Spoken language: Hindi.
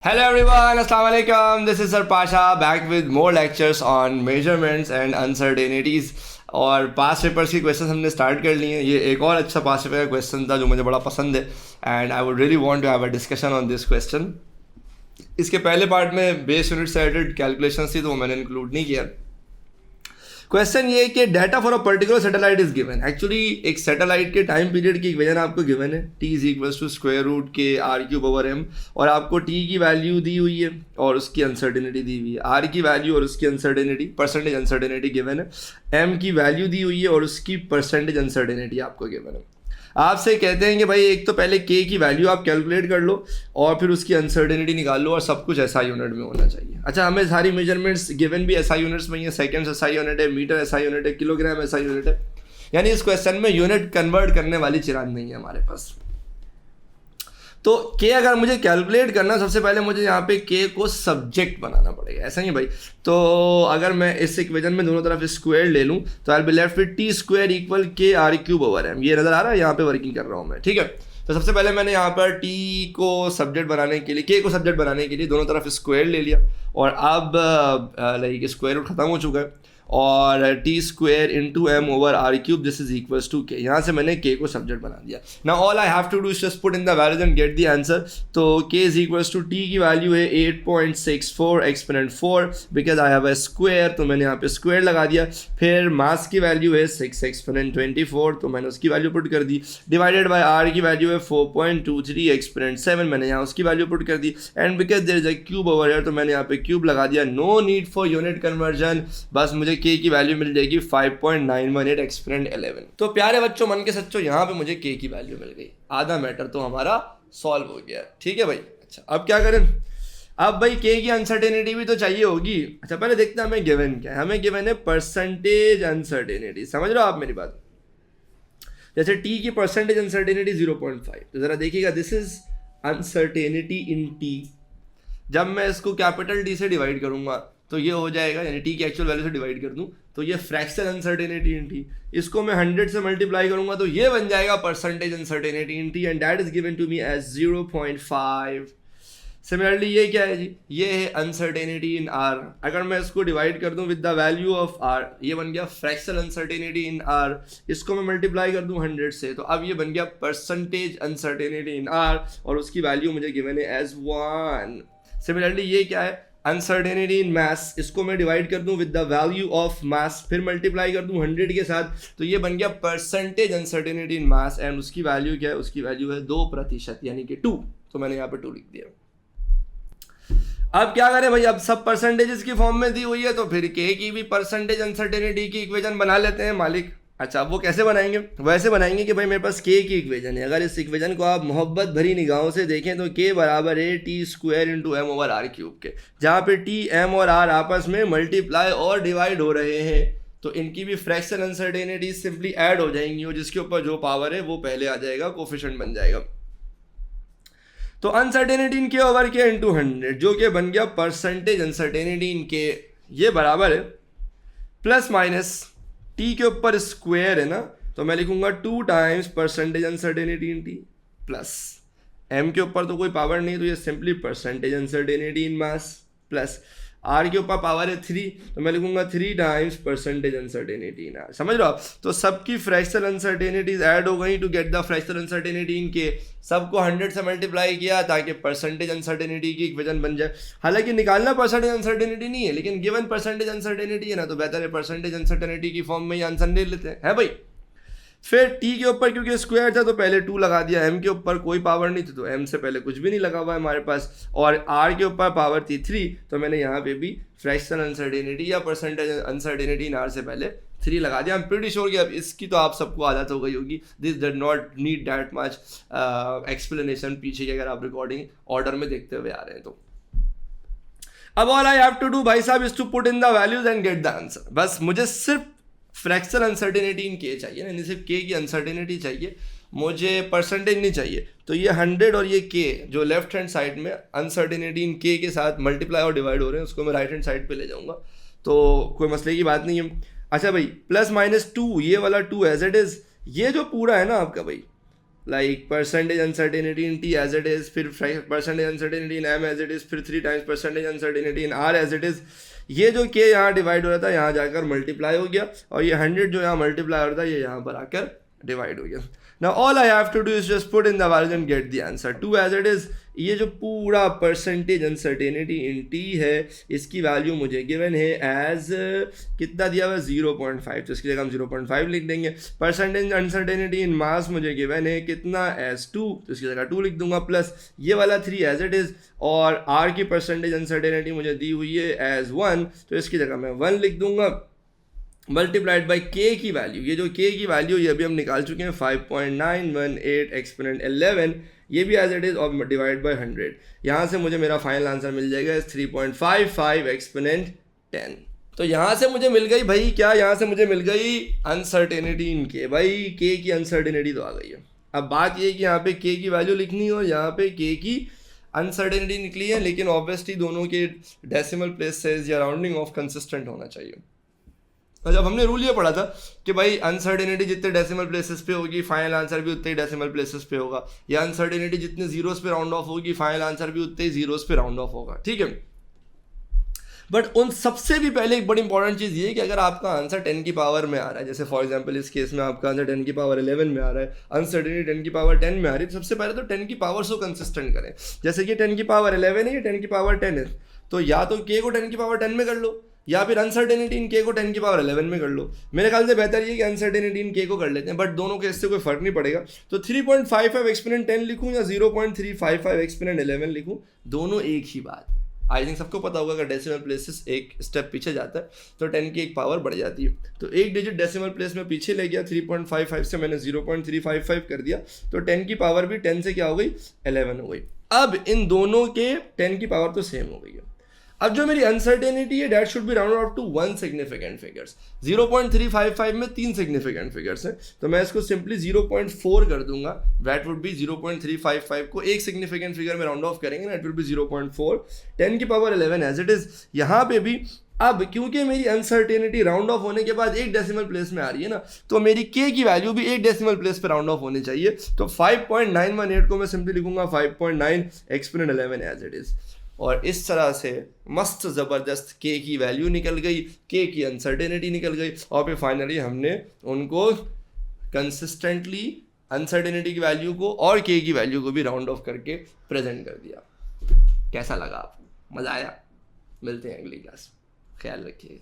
Hello everyone, Assalamu alaikum. This is Sir Pasha back with more lectures on measurements and uncertainties. और पास पेपर्स की क्वेश्चन हमने स्टार्ट कर लिए हैं. ये एक और अच्छा पास पेपर का क्वेश्चन था जो मुझे बड़ा पसंद है and I would really want to have a discussion on this question. इसके पहले पार्ट में बेस यूनिट से रिलेटेड कैलकुलेशन थी तो वो मैंने इंक्लूड नहीं किया. क्वेश्चन ये है कि data for a particular satellite is given. Actually एक सैटेलाइट के टाइम पीरियड की इक्वेशन आपको गिवन है, T is equals to square root K R cube over M, और आपको टी की वैल्यू दी हुई है और उसकी अनसर्टेनिटी दी हुई है. आर की वैल्यू और उसकी अनसर्टेनिटी परसेंटेज अनसर्टेनिटी गिवन है, एम की वैल्यू दी हुई है और उसकी परसेंटेज अनसर्टेनिटी आपको गिवन है. आपसे कहते हैं कि भाई एक तो पहले के की वैल्यू आप कैलकुलेट कर लो और फिर उसकी अनसर्टेनिटी निकाल लो और सब कुछ एसआई यूनिट में होना चाहिए. अच्छा, हमें सारी मेजरमेंट्स गिवन भी एसआई यूनिट्स में ही है. सेकंड्स एसआई यूनिट है, मीटर एसआई यूनिट है, किलोग्राम एसआई यूनिट है. यानी इस क्वेश्चन में यूनिट कन्वर्ट करने वाली चिराग नहीं है हमारे पास. तो के अगर मुझे कैलकुलेट करना, सबसे पहले मुझे यहाँ पे के को सब्जेक्ट बनाना पड़ेगा, ऐसा नहीं भाई. तो अगर मैं इस इक्वेशन में दोनों तरफ स्क्वायर ले लूँ तो I be left with T square equal K R cube over M. ये नजर आ रहा है, यहाँ पे वर्किंग कर रहा हूँ मैं, ठीक है. तो सबसे पहले मैंने यहाँ पर टी को सब्जेक्ट बनाने के लिए, के को सब्जेक्ट बनाने के लिए दोनों तरफ स्क्वायर ले लिया और अब लाइक स्क्वायर रूट खत्म हो चुका है और T square into M over R cube this is equals to K. यहाँ से मैंने के को सब्जेक्ट बना दिया. Now all I have to do is just put in the values and get the answer. तो K is equals to T की वैल्यू है 8.64 exponent 4 because I have a square, तो मैंने यहाँ पे स्क्वायर लगा दिया. फिर मास की वैल्यू है 6 एक्सपोनेंट 24, तो मैंने उसकी वैल्यू पुट कर दी. डिवाइडेड बाय आर की वैल्यू है 4.23 एक्सपोनेंट 7, मैंने यहाँ उसकी वैल्यू पुट कर दी. And because there is a cube over here, तो मैंने यहाँ पे क्यूब लगा दिया. No need for unit conversion, बस मुझे के की वैल्यू मिल जाएगी 5.918 एक्सपोनेंट 11. तो प्यारे बच्चों, मन के सच्चों, यहाँ पे मुझे के की वैल्यू मिल गई. आधा मैटर तो हमारा सॉल्व हो गया, ठीक है भाई. अच्छा, अब क्या करें? अब भाई के की अनसर्टेनिटी भी तो चाहिए होगी. अच्छा, पहले देखते हैं हमें गिवन क्या है. हमें गिवन है परसेंटेज अनसर्टेनिटी. समझ रहे हो आप मेरी बात? जैसे टी की परसेंटेज अनसर्टेनिटी 0.5, तो जरा देखिएगा, this is uncertainty in T. जब मैं इसको कैपिटल टी से डिवाइड करूंगा तो ये हो जाएगा, यानी टी की एक्चुअल वैल्यू से डिवाइड कर दूं तो ये फ्रैक्शन अनसर्टेनिटी इन टी. इसको मैं 100 से मल्टीप्लाई करूंगा तो ये बन जाएगा percentage uncertainty in T and that is given to me as 0.5. Similarly ये क्या है जी? ये है अनसर्टेनिटी इन आर. अगर मैं इसको डिवाइड कर दूं with the value of R, ये बन गया फ्रैक्शन अनसर्टेनिटी इन आर. इसको मैं मल्टीप्लाई कर दूं 100 से तो अब ये बन गया परसेंटेज अनसर्टेनिटी इन आर और उसकी वैल्यू मुझे गिवन है एज 1. सिमिलरली ये क्या है? अनसर्टेनिटी इन मास. इसको मैं डिवाइड कर दूं with the value of mass, फिर मल्टीप्लाई कर दूं 100 के साथ, तो ये बन गया percentage uncertainty in mass and उसकी वैल्यू क्या है? उसकी वैल्यू है 2% यानी कि 2. तो मैंने यहाँ पे 2 लिख दिया. अब क्या करें भाई? अब सब परसेंटेजेस की फॉर्म में दी हुई है तो फिर के की भी परसेंटेज अनसर्टेनिटी की इक्वेशन बना लेते हैं मालिक. अच्छा, अब वो कैसे बनाएंगे? वैसे बनाएंगे कि भाई मेरे पास के की इक्वेशन है. अगर इस इक्वेशन को आप मोहब्बत भरी निगाहों से देखें तो के बराबर है T square into M over R cube के, जहाँ पे टी, एम और आर आपस में मल्टीप्लाई और डिवाइड हो रहे हैं. तो इनकी भी फ्रैक्शन अनसर्टेनिटी सिंपली ऐड हो जाएंगी और जिसके ऊपर जो पावर है वो पहले आ जाएगा, कोफिशिएंट बन जाएगा. तो अनसर्टेनिटी इन के ओवर के इंटू 100 जो कि बन गया परसेंटेज अनसर्टेनिटी इन के. ये बराबर है प्लस माइनस टी के ऊपर स्क्वायर है ना, तो मैं लिखूंगा 2 times percentage uncertainty in T plus M के ऊपर तो कोई पावर नहीं तो ये simply percentage uncertainty in mass plus R के ऊपर पावर है 3 तो मैं लिखूंगा 3 times percentage uncertainty in R. समझ लो आप? तो सबकी फ्रैक्शन अनसर्टेनिटीज ऐड हो गई to get the fraction uncertainty in K. सबको 100 से मल्टीप्लाई किया ताकि परसेंटेज अनसर्टेनिटी की इक्वेशन बन जाए. हालांकि निकालना परसेंटेज अनसर्टेनिटी नहीं है, लेकिन गिवन परसेंटेज अनसर्टेनिटी है ना, तो बेहतर है परसेंटेज अनसर्टेनिटी की फॉर्म में ही आंसर ले लेते हैं, है भाई. फिर टी के ऊपर क्योंकि स्क्वायर था तो पहले 2 लगा दिया. एम के ऊपर कोई पावर नहीं थी तो एम से पहले कुछ भी नहीं लगा हुआ है हमारे पास, और आर के ऊपर पावर थी 3 तो मैंने यहाँ पे भी फ्रैक्शन अनसर्टेनिटी या परसेंटेज अनसर्टेनिटी इन आर से पहले 3 लगा दिया. आई एम प्रीटी श्योर कि अब इसकी तो आप सबको आदत हो गई होगी. This does not need that much explanation पीछे की, अगर आप रिकॉर्डिंग ऑर्डर में देखते हुए आ रहे हैं तो. अब all I have to do भाई साहब is to put in the values and get the answer. बस मुझे सिर्फ फ्रैक्शन अनसर्टेनिटी इन के चाहिए ना, सिर्फ के की अनसर्टेनिटी चाहिए, मुझे परसेंटेज नहीं चाहिए. तो ये 100 और ये के जो लेफ्ट हैंड साइड में अनसर्टेनिटी इन के साथ मल्टीप्लाई और डिवाइड हो रहे हैं उसको मैं राइट हैंड साइड पे ले जाऊंगा, तो कोई मसले की बात नहीं है. अच्छा भाई, प्लस माइनस 2 ये वाला 2 एज इट इज, ये जो पूरा है ना आपका भाई, like percentage uncertainty in T as it is, फिर percentage uncertainty in M as it is, फिर 3 times percentage uncertainty in R as it is. ये जो के यहाँ डिवाइड हो रहा था यहाँ जाकर मल्टीप्लाई हो गया, और ये 100 जो यहाँ मल्टीप्लाई हो रहा था ये यहाँ पर आकर डिवाइड हो गया। Now all I have to do is just put in the values and get the answer 2 as it is। ये जो पूरा परसेंटेज अनसर्टेनिटी इन टी है इसकी वैल्यू मुझे गिवन है एज कितना दिया हुआ 0.5, तो इसकी जगह हम 0.5 लिख देंगे। परसेंटेज अनसर्टेनिटी इन मास मुझे गिवन है कितना एज 2, तो इसकी जगह 2 लिख दूंगा, प्लस ये वाला 3 एज इट इज़, और आर की परसेंटेज अनसर्टेनिटी मुझे दी हुई है एज 1, तो इसकी जगह मैं 1 लिख दूंगा, मल्टीप्लाइड बाई के की वैल्यू। ये जो के की वैल्यू ये अभी हम निकाल चुके हैं 5.918 एक्सपोनेंट 11, ये भी एज इट इज, और डिवाइड बाई 100। यहाँ से मुझे मेरा फाइनल आंसर मिल जाएगा 3.55 एक्सपोनेंट 10। तो यहाँ से मुझे मिल गई भाई क्या, यहाँ से मुझे मिल गई अनसर्टेनिटी इन के। भाई के की अनसर्टेनिटी तो आ गई है। अब बात ये कि यहाँ पे के की वैल्यू लिखनी हो, यहाँ पे के की अनसर्टेनिटी निकली है, लेकिन ऑब्वियसली दोनों के डेसिमल प्लेसेस या राउंडिंग ऑफ कंसिस्टेंट होना चाहिए। तो जब हमने रूल ये पढ़ा था कि भाई अनसर्टेनिटी जितने डेसिमल प्लेसेस पे होगी फाइनल आंसर भी उतने ही डेसिमल प्लेसेस पे होगा, या अनसर्टेनिटी जितने जीरोस पे राउंड ऑफ होगी फाइनल आंसर भी उतने ही जीरोस पे राउंड ऑफ होगा, ठीक है। बट उन सबसे भी पहले एक बड़ी इंपॉर्टेंट चीज़ ये है कि अगर आपका आंसर 10 की पावर में आ रहा है, जैसे फॉर एग्जांपल इस केस में आपका आंसर 10 की पावर 11 में आ रहा है, अनसर्टेनिटी 10 की पावर 10 में आ रही है, तो सबसे पहले तो 10 की पावर को कंसिस्टेंट करें। जैसे कि 10 की पावर 11 है, ये 10 की पावर 10 है, तो या तो के को 10 की पावर 10 में कर लो, या फिर अनसर्टेनिटी इन के को 10 की पावर 11 में कर लो। मेरे ख्याल से बेहतर ये कि अनसर्टेनिटी इन के को कर लेते हैं, बट दोनों के इससे कोई फर्क नहीं पड़ेगा। तो 3.55 एक्सपोनेंट 10 लिखूँ या 0.355 एक्सपोनेंट 11 लिखूँ, दोनों एक ही बात। आई थिंक सबको पता होगा अगर डेसिमल प्लेसेस एक स्टेप पीछे जाता है तो 10 की एक पावर बढ़ जाती है। तो एक डिजिट डेसिमल प्लेस में पीछे ले गया, 3.55 से मैंने 0.355 कर दिया, तो 10 की पावर भी 10 से क्या हो गई 11 हो गई। अब इन दोनों के 10 की पावर तो सेम हो गई है। अब जो मेरी अनसर्टेनिटी है that should be round off to 1 significant figures. 0.355 में 3 सिग्निफिकेंट फिगर्स हैं, तो मैं इसको सिंपली 0.4 कर दूंगा। दैट वुड बी 0.355 को एक सिग्निफिकेंट फिगर में राउंड ऑफ करेंगे, दैट विल बी 0.4। 10 की पावर 11 एज इट इज। यहाँ पे भी अब क्योंकि मेरी अनसर्टेनिटी राउंड ऑफ होने के बाद एक डेसिमल प्लेस में आ रही है ना, तो मेरी के की वैल्यू भी एक डेसिमल प्लेस पे राउंड ऑफ होनी चाहिए। तो 5.918 को मैं सिंपली लिखूंगा 5.9 एक्सपोनेंट 11 एज इट इज। और इस तरह से मस्त ज़बरदस्त के की वैल्यू निकल गई, के की अनसर्टेनिटी निकल गई, और फिर फाइनली हमने उनको कंसिस्टेंटली अनसर्टेनिटी की वैल्यू को और के की वैल्यू को भी राउंड ऑफ करके प्रेजेंट कर दिया। कैसा लगा आपको? मज़ा आया? मिलते हैं अगली क्लास, ख्याल रखिए।